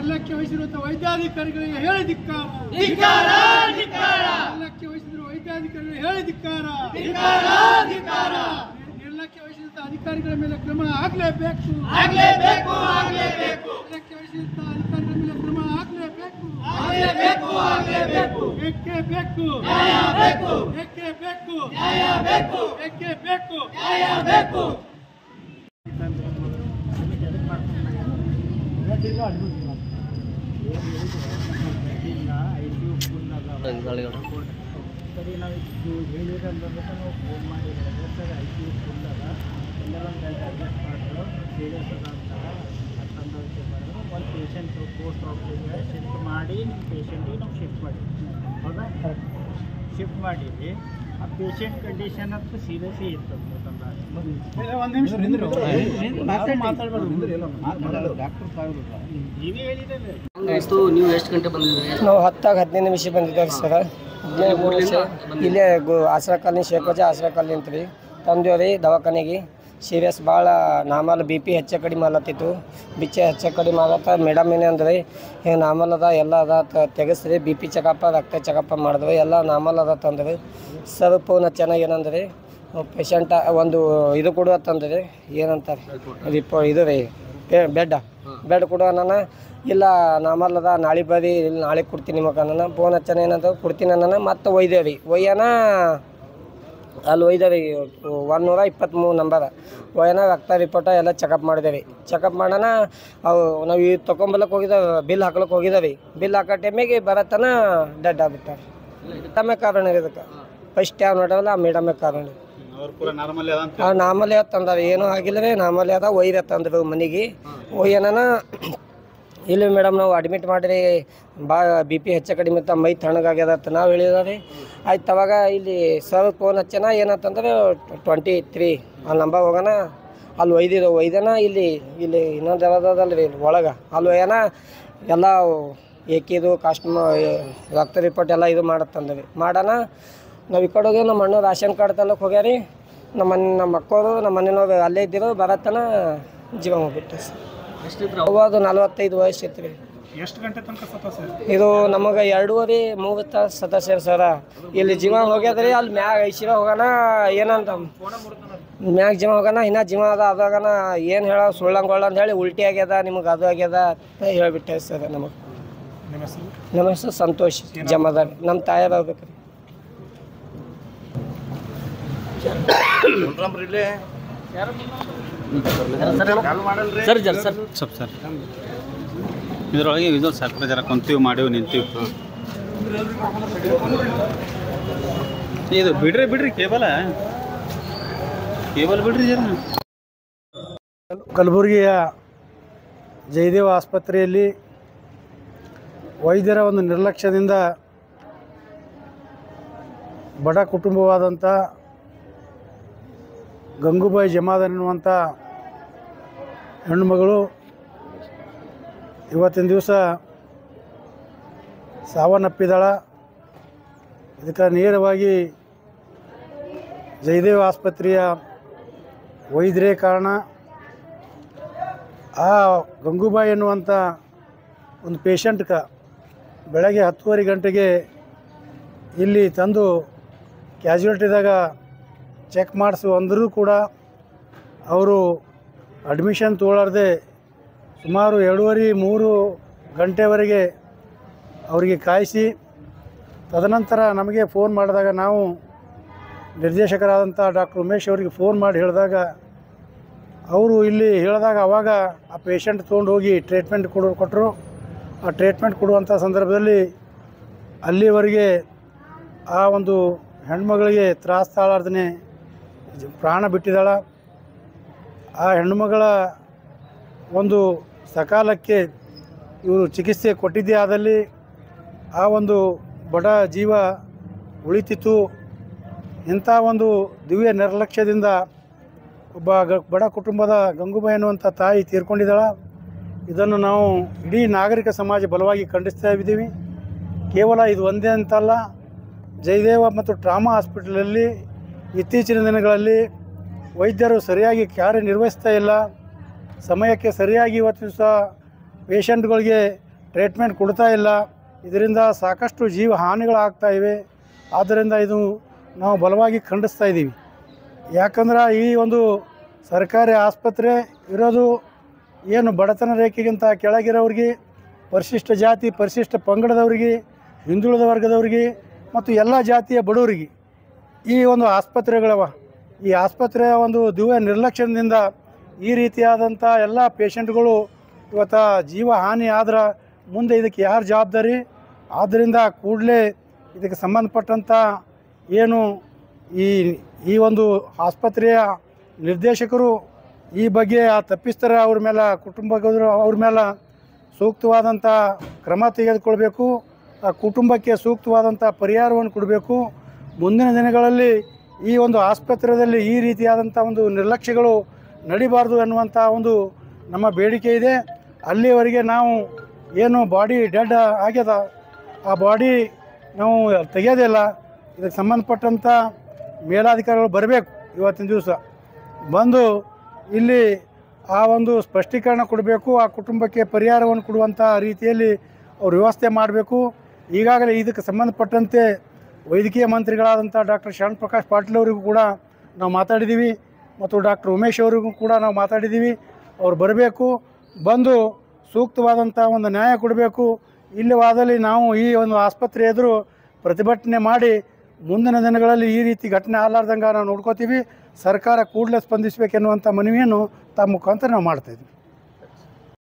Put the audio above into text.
ನಿರ್ಲಕ್ಷ್ಯ ವಹಿಸಿರುವಂತಹ ವೈದ್ಯಾಧಿಕಾರಿಗಳಿಗೆ ಹೇಳಿ ಧಿಕ್ಕಾರ. ನಿರ್ಲಕ್ಷ್ಯ ವಹಿಸಿರುವ ವೈದ್ಯಾಧಿಕಾರಿಗಳಿಗೆ ಹೇಳಿ ಧಿಕ್ಕಾರ. ನಿರ್ಲಕ್ಷ್ಯ ವಹಿಸಿದಂತಹ ಅಧಿಕಾರಿಗಳ ಮೇಲೆ ಕ್ರಮ ಆಗಲೇಬೇಕು. ನಿರ್ಲಕ್ಷ್ಯ ವಹಿಸಿದಂತಹ ಅಧಿಕಾರಿಗಳ ಮೇಲೆ ಕ್ರಮ ಆಗಲೇಬೇಕು. ಏಕೆ ಬೇಕು? ಏಕೆ ಬೇಕು? ಏಕೆ ಬೇಕು? ಸರಿ ನಾವು ಹೇಳಿರೋದ್ರಿಂದ ನಾವು ಫೋನ್ ಮಾಡಿ ಸರ್ ICU ಫುಲ್ ಅದ ಎಲ್ಲರೊಂದು ಅಡ್ಜಸ್ಟ್ ಮಾಡಿದ್ರು ಸೀರಿಯಸ್ ಅದ ಅಂತ ಅಂತಂದಕ್ಕೆ ಬರೋದು ಒಂದು ಪೇಷಂಟು ಪೋಸ್ಟ್ ಆಫೀಸ್ಗೆ ಶಿಫ್ಟ್ ಮಾಡಿ ನಿಮ್ಮ ಪೇಷಂಟಿಗೆ ನಾವು ಶಿಫ್ಟ್ ಮಾಡಿದ್ವಿ. ಹೌದಾ? ಶಿಫ್ಟ್ ಮಾಡಿದ್ವಿ. ಆ ಪೇಷಂಟ್ ಕಂಡೀಷನ್ ಅಂತೂ ಸೀರಿಯಸ್ ಇತ್ತು ನೀವು ಎಷ್ಟು ಗಂಟೆ ಬಂದಿದ್ದೀರಿ? ನಾವು 10-15 ನಿಮಿಷ ಬಂದಿದ್ದೇವೆ ಸರ್. ಇಲ್ಲೇ ಆಸರಾ ಕಾಲನಿ ಶೇಖೋಜ ಆಸರಾ ಕಾಲನಿ ಅಂತ ರೀ ತಂದೇವ್ರಿ ದವಾಖಾನೆಗೆ. ಸೀರಿಯಸ್ ಭಾಳ ನಾರ್ಮಲ್ BP ಹೆಚ್ಚ ಕಡಿಮೆ ಆಲತ್ತಿತ್ತು. ಬಿಚ್ಚೆ ಹೆಚ್ಚ ಕಡಿಮೆ ಆಗತ್ತ. ಮೇಡಮ್ ಏನಂದ್ರೆ ಹಿಂಗೆ ನಾರ್ಮಲ್ ಅದ ಎಲ್ಲ ಅದ ತೆಗೆಸ್ರಿ BP ಚೆಕಪ್ ರಕ್ತ ಚೆಕಪ್ ಮಾಡಿದ್ವಿ ಎಲ್ಲ ನಾರ್ಮಲ್ ಅದ ತಂದ್ರಿ. ಸರ್ ಫೋನ್ ಚೆನ್ನಾಗಿ ಏನಂದ್ರೆ ಪೇಷಂಟ ಒಂದು ಇದು ಕೊಡು ಅಂತಂದ್ರೆ ಏನಂತಾರೆ ಇದು ರೀ ಬೆಡ್ ಕೊಡು ನಾನು ಇಲ್ಲ ನಾರ್ಮಲ್ ಅದ ನಾಳೆ ಬರ್ರಿ ಇಲ್ಲಿ ನಾಳೆ ಕೊಡ್ತೀನಿ ನಿಮಗೆ ನಾನು ಫೋನ್ ಹಚ್ಚನ ಏನಂತ ಕೊಡ್ತೀನಿ ನಾನು ಮತ್ತೆ ಒಯ್ದೇವ್ರಿ ಒಯ್ಯನ ಅಲ್ಲಿ ಒಯ್ದೇವಿ 123 ನಂಬರ್ ಒಯ್ಯನ ರಕ್ತ ರಿಪೋರ್ಟ ಎಲ್ಲ ಚೆಕಪ್ ಮಾಡಿದೇವಿ. ಚೆಕಪ್ ಮಾಡೋಣ ಅವು ನಾವು ಇದು ತೊಗೊಂಬಲ್ಲಕ್ಕೆ ಹೋಗಿದ್ದೇವೆ ಬಿಲ್ ಹಾಕ್ಲಿಕ್ಕೆ ಹೋಗಿದ್ದೇವೆ. ಬಿಲ್ ಹಾಕೋ ಟೈಮಿಗೆ ಬರತ್ತನ ಡೆಡ್ ಆಗ್ಬಿಟ್ಟಾರೆ. ಮೇಡಮೇ ಕಾರಣ ಇದಕ್ಕೆ ಫಸ್ಟ್ ಯಾವ ನೋಡಲ್ಲ ಆ ಮೇಡಮೇ ಕಾರಣ. ನಾರ್ಮಲ್ ತಂದಾರೆ ಏನೂ ಆಗಿಲ್ಲವೇ ನಾರ್ಮಲ್ ಅದ ಒಯ್ದೆ ತಂದ್ರು ಮನೆಗೆ. ಒಯ್ಯನ ಇಲ್ಲ ಮೇಡಮ್ ನಾವು ಅಡ್ಮಿಟ್ ಮಾಡಿರಿ ಭಾಳ BP ಹೆಚ್ಚು ಕಡಿಮೆ ಇತ್ತು ಮೈ ತಣ್ಣಗಾಗ್ಯದ ಅಂತ ನಾವು ಹೇಳಿದಾರೆ. ಆಯ್ತು ಅವಾಗ ಇಲ್ಲಿ ಸರ್ ಫೋನ್ ಹಚ್ಚನ ಏನಂತಂದ್ರೆ 23 ಅಲ್ಲಿ ನಂಬರ್ ಹೋಗೋಣ ಅಲ್ಲಿ ಒಯ್ದನ ಇಲ್ಲಿ ಇನ್ನೊಂದು ಯಾವ್ದಲ್ಲ ರೀ ಒಳಗೆ ಅಲ್ಲಿ ಒಯ್ಯನ ಎಲ್ಲ ಏಕಿದು ಕಾಸ್ಟ್ಯೂಮ್ ರಕ್ತ ರಿಪೋರ್ಟ್ ಎಲ್ಲ ಇದು ಮಾಡತ್ತಂದ್ರಿ ಮಾಡೋಣ. ನಾವು ಈ ಕಡೆ ಹೋಗಿ ನಮ್ಮ ಅಣ್ಣ ರೇಷನ್ ಕಾರ್ಡ್ ತಲಕ್ಕೆ ಹೋಗ್ಯಾರಿ. ನಮ್ಮ ಮಕ್ಕಳು ನಮ್ಮ ಮನೆಯವ್ರು ಅಲ್ಲೇ ಇದ್ದಿರೋ ಬರತ್ತನ ಜೀವ ಹೋಗ್ಬಿಟ್ಟೆ ಸರ್. ಅದು 45 ವಯಸ್ಸು ಇತ್ತು ರೀ. ಎಷ್ಟು ಗಂಟೆ ತನಕ ಸತತ ಇದು ನಮಗೆ 2-3 ತಾಸು ಸದಸ್ಯರು ಸರ. ಇಲ್ಲಿ ಜೀವ ಹೋಗ್ಯದ್ರಿ ಅಲ್ಲಿ ಮ್ಯಾಗ ಐಸಿರ ಹೋಗೋಣ ಏನಂತ ಮ್ಯಾಗ ಜೀವ ಹೋಗೋಣ ಇನ್ನೂ ಜೀವ ಅದಾಗನ ಏನು ಹೇಳೋ ಸುಳ್ಳಂಗೊಳ್ಳ ಅಂತ ಹೇಳಿ ಉಲ್ಟಿ ಆಗ್ಯದ ನಿಮಗೆ ಅದು ಆಗ್ಯದ ಅಂತ ಹೇಳಿಬಿಟ್ಟೆ ಸರ್ ನಮಗೆ. ನಮ್ಮ ಹೆಸರು ಸಂತೋಷ್ ಜಮಾದಾರ್ ನಮ್ಮ ತಾಯಾರ ಆಗ್ಬೇಕು ರೀ. ಸರ್ ಸರ್ ಇದರೊಳಗೆ ಇದು ಸಕ್ಕರೆ ಜರ ಕುಂತೀವಿ ಮಾಡೀವಿ ನಿಂತೀವಿ. ಇದು ಬಿಡ್ರಿ ಕೇಬಲ್ ಬಿಡ್ರಿ ಜರ. ಕಲಬುರಗಿಯ ಜಯದೇವ ಆಸ್ಪತ್ರೆಯಲ್ಲಿ ವೈದ್ಯರ ಒಂದು ನಿರ್ಲಕ್ಷ್ಯದಿಂದ ಬಡ ಕುಟುಂಬವಾದಂಥ ಗಂಗೂಬಾಯಿ ಜಮಾದಾರ್ ಎನ್ನುವಂಥ ಹೆಣ್ಣುಮಗಳು ಇವತ್ತಿನ ದಿವಸ ಸಾವನ್ನಪ್ಪಿದಾಳ. ಇದಕ್ಕೆ ನೇರವಾಗಿ ಜಯದೇವ ಆಸ್ಪತ್ರೆಯ ವೈದ್ಯರೇ ಕಾರಣ. ಆ ಗಂಗೂಬಾಯಿ ಎನ್ನುವಂಥ ಒಂದು ಪೇಷಂಟ್ಗೆ ಬೆಳಗ್ಗೆ 10:30 ಗಂಟೆಗೆ ಇಲ್ಲಿ ತಂದು ಕ್ಯಾಜುಯಾಲಿಟಿದಾಗ ಚೆಕ್ ಮಾಡಿಸು ಅಂದರೂ ಕೂಡ ಅವರು ಅಡ್ಮಿಷನ್ ತೊಗೊಳ್ಳಾರ್ದೆ ಸುಮಾರು 2:30-3 ಗಂಟೆವರೆಗೆ ಅವರಿಗೆ ಕಾಯಿಸಿ ತದನಂತರ ನಮಗೆ ಫೋನ್ ಮಾಡಿದಾಗ ನಾವು ನಿರ್ದೇಶಕರಾದಂಥ ಡಾಕ್ಟರ್ ಉಮೇಶ್ ಅವರಿಗೆ ಫೋನ್ ಮಾಡಿ ಹೇಳಿದಾಗ ಅವರು ಇಲ್ಲಿ ಹೇಳಿದಾಗ ಆವಾಗ ಆ ಪೇಷಂಟ್ ತೊಗೊಂಡು ಹೋಗಿ ಟ್ರೀಟ್ಮೆಂಟ್ ಕೊಟ್ಟರು. ಆ ಟ್ರೀಟ್ಮೆಂಟ್ ಕೊಡುವಂಥ ಸಂದರ್ಭದಲ್ಲಿ ಅಲ್ಲಿವರೆಗೆ ಆ ಒಂದು ಹೆಣ್ಮಗಳಿಗೆ ತ್ರಾಸ ತಾಳಾರ್ದೇ ಪ್ರಾಣ ಬಿಟ್ಟಿದ್ದಾಳ. ಆ ಹೆಣ್ಣುಮಗಳ ಒಂದು ಸಕಾಲಕ್ಕೆ ಇವರು ಚಿಕಿತ್ಸೆ ಕೊಟ್ಟಿದ್ದೇ ಆದಲ್ಲಿ ಆ ಒಂದು ಬಡ ಜೀವ ಉಳಿತಿತ್ತು. ಇಂಥ ಒಂದು ದಿವ್ಯ ನಿರ್ಲಕ್ಷ್ಯದಿಂದ ಒಬ್ಬ ಬಡ ಕುಟುಂಬದ ಗಂಗೂಬಾಯಿ ಅನ್ನುವಂಥ ತಾಯಿ ತೀರ್ಕೊಂಡಿದ್ದಾಳ. ಇದನ್ನು ನಾವು ಇಡೀ ನಾಗರಿಕ ಸಮಾಜ ಬಲವಾಗಿ ಖಂಡಿಸ್ತಾ ಇದ್ದೀವಿ. ಕೇವಲ ಇದು ಒಂದೇ ಅಂತಲ್ಲ, ಜಯದೇವ ಮತ್ತು ಟ್ರಾಮಾ ಹಾಸ್ಪಿಟಲಲ್ಲಿ ಇತ್ತೀಚಿನ ದಿನಗಳಲ್ಲಿ ವೈದ್ಯರು ಸರಿಯಾಗಿ ಕಾರ್ಯನಿರ್ವಹಿಸ್ತಾ ಇಲ್ಲ. ಸಮಯಕ್ಕೆ ಸರಿಯಾಗಿ ಇವತ್ತು ದಿವಸ ಪೇಷಂಟ್ಗಳಿಗೆ ಟ್ರೀಟ್ಮೆಂಟ್ ಕೊಡ್ತಾ ಇಲ್ಲ. ಇದರಿಂದ ಸಾಕಷ್ಟು ಜೀವ ಹಾನಿಗಳಾಗ್ತಾ ಇವೆ. ಆದ್ದರಿಂದ ಇದು ನಾವು ಬಲವಾಗಿ ಖಂಡಿಸ್ತಾ ಇದ್ದೀವಿ. ಯಾಕಂದ್ರೆ ಈ ಒಂದು ಸರ್ಕಾರಿ ಆಸ್ಪತ್ರೆ ಇರೋದು ಏನು ಬಡತನ ರೇಖೆಗಿಂತ ಕೆಳಗಿರೋರಿಗೆ, ಪರಿಶಿಷ್ಟ ಜಾತಿ ಪರಿಶಿಷ್ಟ ಪಂಗಡದವರಿಗೆ, ಹಿಂದುಳಿದ ವರ್ಗದವರಿಗೆ ಮತ್ತು ಎಲ್ಲ ಜಾತಿಯ ಬಡವರಿಗೆ ಈ ಒಂದು ಆಸ್ಪತ್ರೆಗಳವ. ಈ ಆಸ್ಪತ್ರೆಯ ಒಂದು ದಿವ್ಯ ನಿರ್ಲಕ್ಷ್ಯದಿಂದ ಈ ರೀತಿಯಾದಂಥ ಎಲ್ಲ ಪೇಷಂಟ್ಗಳು ಇವತ್ತು ಜೀವ ಹಾನಿ ಆದ್ರೆ ಮುಂದೆ ಇದಕ್ಕೆ ಯಾರು ಜವಾಬ್ದಾರಿ? ಆದ್ದರಿಂದ ಕೂಡಲೇ ಇದಕ್ಕೆ ಸಂಬಂಧಪಟ್ಟಂಥ ಏನು ಈ ಒಂದು ಆಸ್ಪತ್ರೆಯ ನಿರ್ದೇಶಕರು ಈ ಬಗ್ಗೆ ಆ ತಪ್ಪಿಸ್ತರ ಅವ್ರ ಮೇಲೆ ಕುಟುಂಬದವರು ಅವ್ರ ಮೇಲೆ ಸೂಕ್ತವಾದಂಥ ಕ್ರಮ ತೆಗೆದುಕೊಳ್ಬೇಕು. ಆ ಕುಟುಂಬಕ್ಕೆ ಸೂಕ್ತವಾದಂಥ ಪರಿಹಾರವನ್ನು ಕೊಡಬೇಕು. ಮುಂದಿನ ದಿನಗಳಲ್ಲಿ ಈ ಒಂದು ಆಸ್ಪತ್ರೆಯಲ್ಲಿ ಈ ರೀತಿಯಾದಂಥ ಒಂದು ನಿರ್ಲಕ್ಷ್ಯಗಳು ನಡಿಬಾರ್ದು ಅನ್ನುವಂಥ ಒಂದು ನಮ್ಮ ಬೇಡಿಕೆ ಇದೆ. ಅಲ್ಲಿವರೆಗೆ ನಾವು ಏನು ಬಾಡಿ ಡೆಡ್ ಆಗ್ಯದ ಆ ಬಾಡಿ ನಾವು ತೆಗೆಯೋದಿಲ್ಲ. ಇದಕ್ಕೆ ಸಂಬಂಧಪಟ್ಟಂಥ ಮೇಲಾಧಿಕಾರಿಗಳು ಬರಬೇಕು. ಇವತ್ತಿನ ದಿವಸ ಬಂದು ಇಲ್ಲಿ ಆ ಒಂದು ಸ್ಪಷ್ಟೀಕರಣ ಕೊಡಬೇಕು. ಆ ಕುಟುಂಬಕ್ಕೆ ಪರಿಹಾರವನ್ನು ಕೊಡುವಂಥ ರೀತಿಯಲ್ಲಿ ಅವರು ವ್ಯವಸ್ಥೆ ಮಾಡಬೇಕು. ಈಗಾಗಲೇ ಇದಕ್ಕೆ ಸಂಬಂಧಪಟ್ಟಂತೆ ವೈದ್ಯಕೀಯ ಮಂತ್ರಿಗಳಾದಂಥ ಡಾಕ್ಟರ್ ಶರಣ್ ಪ್ರಕಾಶ್ ಪಾಟೀಲ್ ಅವರಿಗೂ ಕೂಡ ನಾವು ಮಾತಾಡಿದ್ದೀವಿ ಮತ್ತು ಡಾಕ್ಟರ್ ಉಮೇಶ್ ಅವರಿಗೂ ಕೂಡ ನಾವು ಮಾತಾಡಿದ್ದೀವಿ. ಅವ್ರು ಬರಬೇಕು, ಬಂದು ಸೂಕ್ತವಾದಂಥ ಒಂದು ನ್ಯಾಯ ಕೊಡಬೇಕು. ಇಲ್ಲವಾದಲ್ಲಿ ನಾವು ಈ ಒಂದು ಆಸ್ಪತ್ರೆ ಎದುರು ಪ್ರತಿಭಟನೆ ಮಾಡಿ ಮುಂದಿನ ದಿನಗಳಲ್ಲಿ ಈ ರೀತಿ ಘಟನೆ ಆಗಲಾರ್ದಂಗೆ ನಾವು ನೋಡ್ಕೋತೀವಿ. ಸರ್ಕಾರ ಕೂಡಲೇ ಸ್ಪಂದಿಸಬೇಕೆನ್ನುವಂಥ ಮನವಿಯನ್ನು ತಮ್ಮ ಮುಖಾಂತರ ನಾವು ಮಾಡ್ತಾಯಿದ್ವಿ.